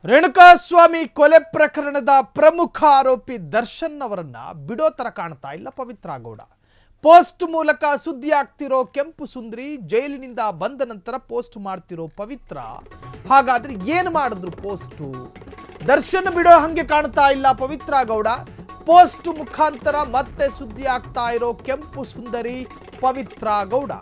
ರೇಣುಕಾಸ್ವಾಮಿ ಕೊಲೆ ಪ್ರಕರಣದ ಪ್ರಮುಖ ಆರೋಪಿ ದರ್ಶನ್ ಅವರನ್ನ ಬಿಡೋ ತರ ಕಾಣ್ತಾ ಇಲ್ಲ ಪವಿತ್ರ ಗೌಡ. ಪೋಸ್ಟ್ ಮೂಲಕ ಸುದ್ದಿ ಆಗ್ತಿರೋ ಕೆಂಪು ಸುಂದರಿ ಜೈಲಿನಿಂದ ಬಂದ ನಂತರ ಪೋಸ್ಟ್ ಮಾಡ್ತಿರೋ ಪವಿತ್ರ. ಹಾಗಾದ್ರೆ ಏನು ಮಾಡಿದ್ರು ಪೋಸ್ಟ್? ದರ್ಶನ್ ಬಿಡೋ ಹಂಗೆ ಕಾಣ್ತಾ ಇಲ್ಲ ಪವಿತ್ರ ಗೌಡ. ಪೋಸ್ಟ್ ಮುಖಾಂತರ ಮತ್ತೆ ಸುದ್ದಿ ಆಗ್ತಾ ಇರೋ ಕೆಂಪು ಸುಂದರಿ ಪವಿತ್ರ ಗೌಡ.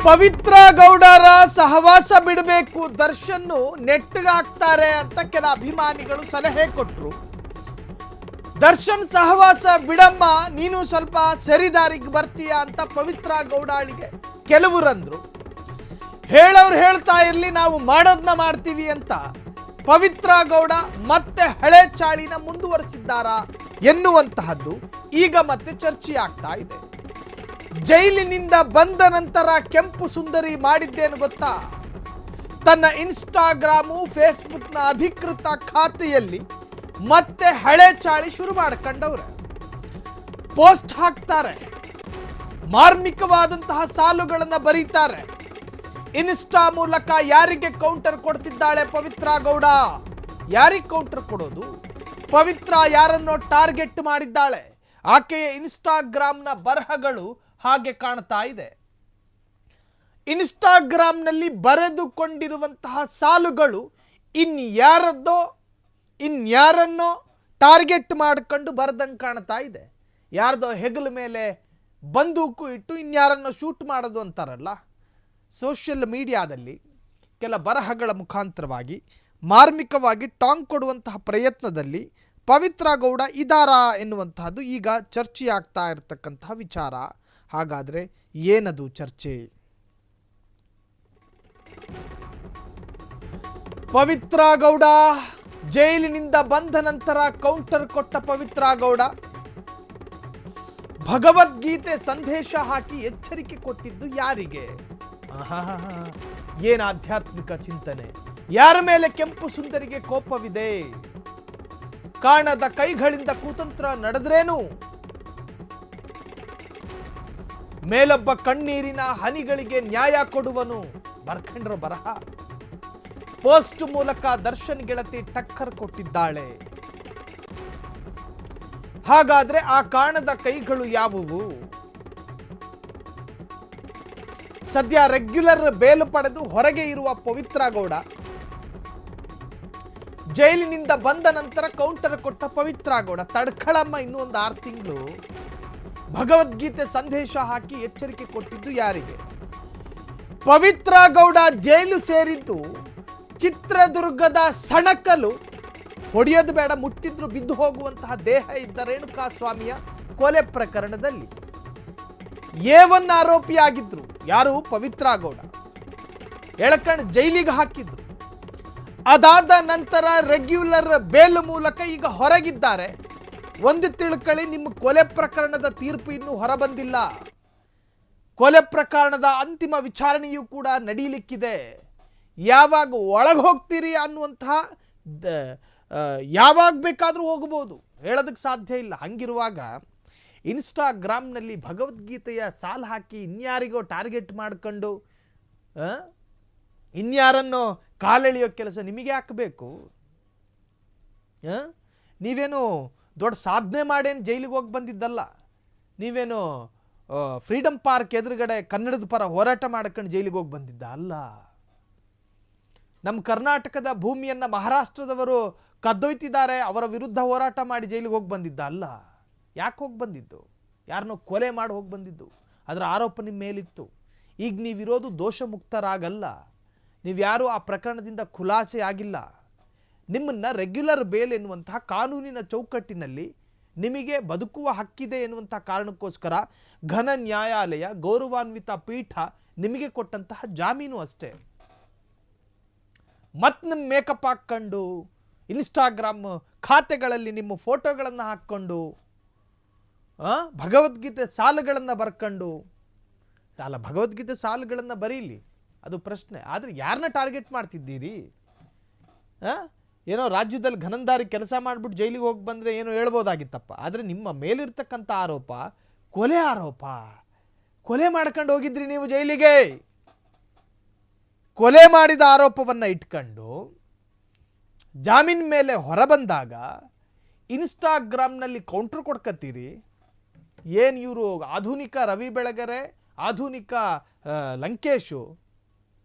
ಪವಿತ್ರ ಗೌಡರ ಸಹವಾಸ ಬಿಡಬೇಕು, ದರ್ಶನ್ ನೆಟ್ಟಗಾಗ್ತಾರೆ ಅಂತ ಕೆಲ ಅಭಿಮಾನಿಗಳು ಸಲಹೆ ಕೊಟ್ಟರು. ದರ್ಶನ್ ಸಹವಾಸ ಬಿಡಮ್ಮ, ನೀನು ಸ್ವಲ್ಪ ಸರಿದಾರಿಗೆ ಬರ್ತೀಯ ಅಂತ ಪವಿತ್ರ ಗೌಡಳಿಗೆ ಕೆಲವರಂದ್ರು. ಹೇಳೋರು ಹೇಳ್ತಾ ಇರ್ಲಿ, ನಾವು ಮಾಡೋದನ್ನ ಮಾಡ್ತೀವಿ ಅಂತ ಪವಿತ್ರ ಗೌಡ ಮತ್ತೆ ಹಳೆ ಚಾಳಿನ ಮುಂದುವರಿಸಿದ್ದಾರಾ ಎನ್ನುವಂತಹದ್ದು ಈಗ ಮತ್ತೆ ಚರ್ಚೆ ಆಗ್ತಾ ಇದೆ. ಜೈಲಿನಿಂದ ಬಂದ ನಂತರ ಕೆಂಪು ಸುಂದರಿ ಮಾಡಿದ್ದೇನು ಗೊತ್ತಾ? ತನ್ನ ಇನ್ಸ್ಟಾಗ್ರಾಮು ಫೇಸ್ಬುಕ್ನ ಅಧಿಕೃತ ಖಾತೆಯಲ್ಲಿ ಮತ್ತೆ ಹಳೆ ಚಾಳಿ ಶುರು ಮಾಡ್ಕೊಂಡವ್ರೆ. ಪೋಸ್ಟ್ ಹಾಕ್ತಾರೆ, ಮಾರ್ಮಿಕವಾದಂತಹ ಸಾಲುಗಳನ್ನು ಬರೀತಾರೆ. ಇನ್ಸ್ಟಾ ಮೂಲಕ ಯಾರಿಗೆ ಕೌಂಟರ್ ಕೊಡ್ತಿದ್ದಾಳೆ ಪವಿತ್ರ ಗೌಡ? ಯಾರಿಗೆ ಕೌಂಟರ್ ಕೊಡೋದು? ಪವಿತ್ರ ಯಾರನ್ನೋ ಟಾರ್ಗೆಟ್ ಮಾಡಿದ್ದಾಳೆ. ಆಕೆಯ ಇನ್ಸ್ಟಾಗ್ರಾಮ್ನ ಬರಹಗಳು ಹಾಗೆ ಕಾಣ್ತಾ ಇದೆ. ಇನ್ಸ್ಟಾಗ್ರಾಮ್ನಲ್ಲಿ ಬರೆದುಕೊಂಡಿರುವಂತಹ ಸಾಲುಗಳು ಇನ್ಯಾರನ್ನೋ ಟಾರ್ಗೆಟ್ ಮಾಡಿಕೊಂಡು ಬರೆದಂಗೆ ಕಾಣ್ತಾ ಇದೆ. ಯಾರ್ದೋ ಹೆಗಲ ಮೇಲೆ ಬಂದೂಕು ಇಟ್ಟು ಇನ್ಯಾರನ್ನೋ ಶೂಟ್ ಮಾಡೋದು ಅಂತಾರಲ್ಲ, ಸೋಷಿಯಲ್ ಮೀಡಿಯಾದಲ್ಲಿ ಕೆಲ ಬರಹಗಳ ಮುಖಾಂತರವಾಗಿ ಮಾರ್ಮಿಕವಾಗಿ ಟಾಂಗ್ ಕೊಡುವಂತಹ ಪ್ರಯತ್ನದಲ್ಲಿ ಪವಿತ್ರ ಗೌಡ ಇದಾರಾ ಎನ್ನುವಂತಹದ್ದು ಈಗ ಚರ್ಚೆಯಾಗ್ತಾ ಇರತಕ್ಕಂತಹ ವಿಚಾರ. ಹಾಗಾದ್ರೆ ಏನದು ಚರ್ಚೆ? ಪವಿತ್ರ ಗೌಡ ಜೈಲಿನಿಂದ ಬಂದ ನಂತರ ಕೌಂಟರ್ ಕೊಟ್ಟ ಪವಿತ್ರ ಗೌಡ ಭಗವದ್ಗೀತೆ ಸಂದೇಶ ಹಾಕಿ ಎಚ್ಚರಿಕೆ ಕೊಟ್ಟಿದ್ದು ಯಾರಿಗೆ? ಏನು ಆಧ್ಯಾತ್ಮಿಕ ಚಿಂತನೆ! ಯಾರ ಮೇಲೆ ಕೆಂಪು ಸುಂದರಿಗೆ ಕೋಪವಿದೆ? ಕಾಣದ ಕೈಗಳಿಂದ ಕುತಂತ್ರ ನಡೆದ್ರೇನು? ಮೇಲೊಬ್ಬ ಕಣ್ಣೀರಿನ ಹನಿಗಳಿಗೆ ನ್ಯಾಯ ಕೊಡುವನು. ಬರ್ಕೊಂಡ್ರ ಬರಹ. ಪೋಸ್ಟ್ ಮೂಲಕ ದರ್ಶನ್ ಗೆಳತಿ ಟಕ್ಕರ್ ಕೊಟ್ಟಿದ್ದಾಳೆ. ಹಾಗಾದ್ರೆ ಆ ಕಾಣದ ಕೈಗಳು ಯಾವುವು? ಸದ್ಯ ರೆಗ್ಯುಲರ್ ಬೇಲು ಪಡೆದು ಹೊರಗೆ ಇರುವ ಪವಿತ್ರ ಗೌಡ, ಜೈಲಿನಿಂದ ಬಂದ ನಂತರ ಕೌಂಟರ್ ಕೊಟ್ಟ ಪವಿತ್ರ ಗೌಡ ತಡ್ಕಳಮ್ಮ, ಇನ್ನೂ ಒಂದು 6 ತಿಂಗಳು. ಭಗವದ್ಗೀತೆ ಸಂದೇಶ ಹಾಕಿ ಎಚ್ಚರಿಕೆ ಕೊಟ್ಟಿದ್ದು ಯಾರಿಗೆ? ಪವಿತ್ರ ಗೌಡ ಜೈಲು ಸೇರಿದ್ದು ಚಿತ್ರದುರ್ಗದ ಸಣಕಲು ಹೊಡೆಯೋದು ಬೇಡ, ಮುಟ್ಟಿದ್ರು ಬಿದ್ದು ಹೋಗುವಂತಹ ದೇಹ ಇದ್ದ ರೇಣುಕಾಸ್ವಾಮಿಯ ಕೊಲೆ ಪ್ರಕರಣದಲ್ಲಿ A1 ಆರೋಪಿಯಾಗಿದ್ರು. ಯಾರು? ಪವಿತ್ರ ಗೌಡ. ಎಳಕಣ್ ಜೈಲಿಗೆ ಹಾಕಿದ್ರು. ಅದಾದ ನಂತರ ರೆಗ್ಯುಲರ್ ಬೇಲ್ ಮೂಲಕ ಈಗ ಹೊರಗಿದ್ದಾರೆ. ಒಂದು ತಿಳ್ಕೊಳ್ಳಿ, ನಿಮ್ಮ ಕೊಲೆ ಪ್ರಕರಣದ ತೀರ್ಪು ಇನ್ನೂ ಹೊರಬಂದಿಲ್ಲ. ಕೊಲೆ ಪ್ರಕರಣದ ಅಂತಿಮ ವಿಚಾರಣೆಯೂ ಕೂಡ ನಡೀಲಿಕ್ಕಿದೆ. ಯಾವಾಗ ಒಳಗೆ ಹೋಗ್ತೀರಿ ಅನ್ನುವಂತಹ ಯಾವಾಗ ಬೇಕಾದರೂ ಹೋಗ್ಬೋದು, ಹೇಳೋದಕ್ಕೆ ಸಾಧ್ಯ ಇಲ್ಲ. ಹಂಗಿರುವಾಗ ಇನ್ಸ್ಟಾಗ್ರಾಮ್ನಲ್ಲಿ ಭಗವದ್ಗೀತೆಯ ಸಾಲು ಹಾಕಿ ಇನ್ಯಾರಿಗೋ ಟಾರ್ಗೆಟ್ ಮಾಡಿಕೊಂಡು ಇನ್ಯಾರನ್ನೋ ಕಾಲೆಳೆಯೋ ಕೆಲಸ ನಿಮಗೆ ಹಾಕಬೇಕು? ನೀವೇನು ದೊಡ್ಡ ಸಾಧನೆ ಮಾಡೇನು ಜೈಲಿಗೆ ಹೋಗಿ ಬಂದಿದ್ದಲ್ಲ. ನೀವೇನು ಫ್ರೀಡಮ್ ಪಾರ್ಕ್ ಎದುರುಗಡೆ ಕನ್ನಡದ ಪರ ಹೋರಾಟ ಮಾಡ್ಕೊಂಡು ಜೈಲಿಗೆ ಹೋಗಿ ಬಂದಿದ್ದ ಅಲ್ಲ. ನಮ್ಮ ಕರ್ನಾಟಕದ ಭೂಮಿಯನ್ನು ಮಹಾರಾಷ್ಟ್ರದವರು ಕದ್ದೊಯ್ತಿದ್ದಾರೆ, ಅವರ ವಿರುದ್ಧ ಹೋರಾಟ ಮಾಡಿ ಜೈಲಿಗೆ ಹೋಗಿ ಬಂದಿದ್ದ ಅಲ್ಲ. ಯಾಕೆ ಹೋಗಿ ಬಂದಿದ್ದು? ಯಾರನ್ನೋ ಕೊಲೆ ಮಾಡಿ ಹೋಗಿ ಬಂದಿದ್ದು. ಅದರ ಆರೋಪ ನಿಮ್ಮ ಮೇಲಿತ್ತು. ಈಗ ನೀವಿರೋದು ದೋಷ ಮುಕ್ತರಾಗಲ್ಲ. ನೀವ್ಯಾರೂ ಆ ಪ್ರಕರಣದಿಂದ ಖುಲಾಸೆ ಆಗಿಲ್ಲ. ನಿಮ್ಮನ್ನು ರೆಗ್ಯುಲರ್ ಬೇಲ್ ಎನ್ನುವಂತಹ ಕಾನೂನಿನ ಚೌಕಟ್ಟಿನಲ್ಲಿ ನಿಮಗೆ ಬದುಕುವ ಹಕ್ಕಿದೆ ಎನ್ನುವಂತಹ ಕಾರಣಕ್ಕೋಸ್ಕರ ಘನ ನ್ಯಾಯಾಲಯ, ಗೌರವಾನ್ವಿತ ಪೀಠ ನಿಮಗೆ ಕೊಟ್ಟಂತಹ ಜಾಮೀನು ಅಷ್ಟೇ. ಮತ್ತೆ ನಿಮ್ಮ ಮೇಕಪ್ ಹಾಕ್ಕೊಂಡು ಇನ್ಸ್ಟಾಗ್ರಾಮ್ ಖಾತೆಗಳಲ್ಲಿ ನಿಮ್ಮ ಫೋಟೋಗಳನ್ನು ಹಾಕ್ಕೊಂಡು ಭಗವದ್ಗೀತೆ ಸಾಲುಗಳನ್ನು ಬರ್ಕೊಂಡು ಭಗವದ್ಗೀತೆ ಸಾಲುಗಳನ್ನು ಬರೀಲಿ, ಅದು ಪ್ರಶ್ನೆ. ಆದರೆ ಯಾರನ್ನ ಟಾರ್ಗೆಟ್ ಮಾಡ್ತಿದ್ದೀರಿ? ಏನೋ ರಾಜ್ಯದಲ್ಲಿ ಘನಂದಾರಿ ಕೆಲಸ ಮಾಡಿಬಿಟ್ಟು ಜೈಲಿಗೆ ಹೋಗಿ ಬಂದರೆ ಏನೋ ಹೇಳ್ಬೋದಾಗಿತ್ತಪ್ಪ. ಆದರೆ ನಿಮ್ಮ ಮೇಲಿರ್ತಕ್ಕಂಥ ಆರೋಪ ಕೊಲೆ ಆರೋಪ. ಕೊಲೆ ಮಾಡ್ಕೊಂಡು ಹೋಗಿದ್ರಿ ನೀವು ಜೈಲಿಗೆ. ಕೊಲೆ ಮಾಡಿದ ಆರೋಪವನ್ನು ಇಟ್ಕೊಂಡು ಜಾಮೀನ್ ಮೇಲೆ ಹೊರಬಂದಾಗ ಇನ್ಸ್ಟಾಗ್ರಾಮ್ನಲ್ಲಿ ಕೌಂಟ್ರ್ ಕೊಡ್ಕತ್ತೀರಿ. ಏನು ಇವರು ಆಧುನಿಕ ರವಿ ಬೆಳಗೆರೆ, ಆಧುನಿಕ ಲಂಕೇಶು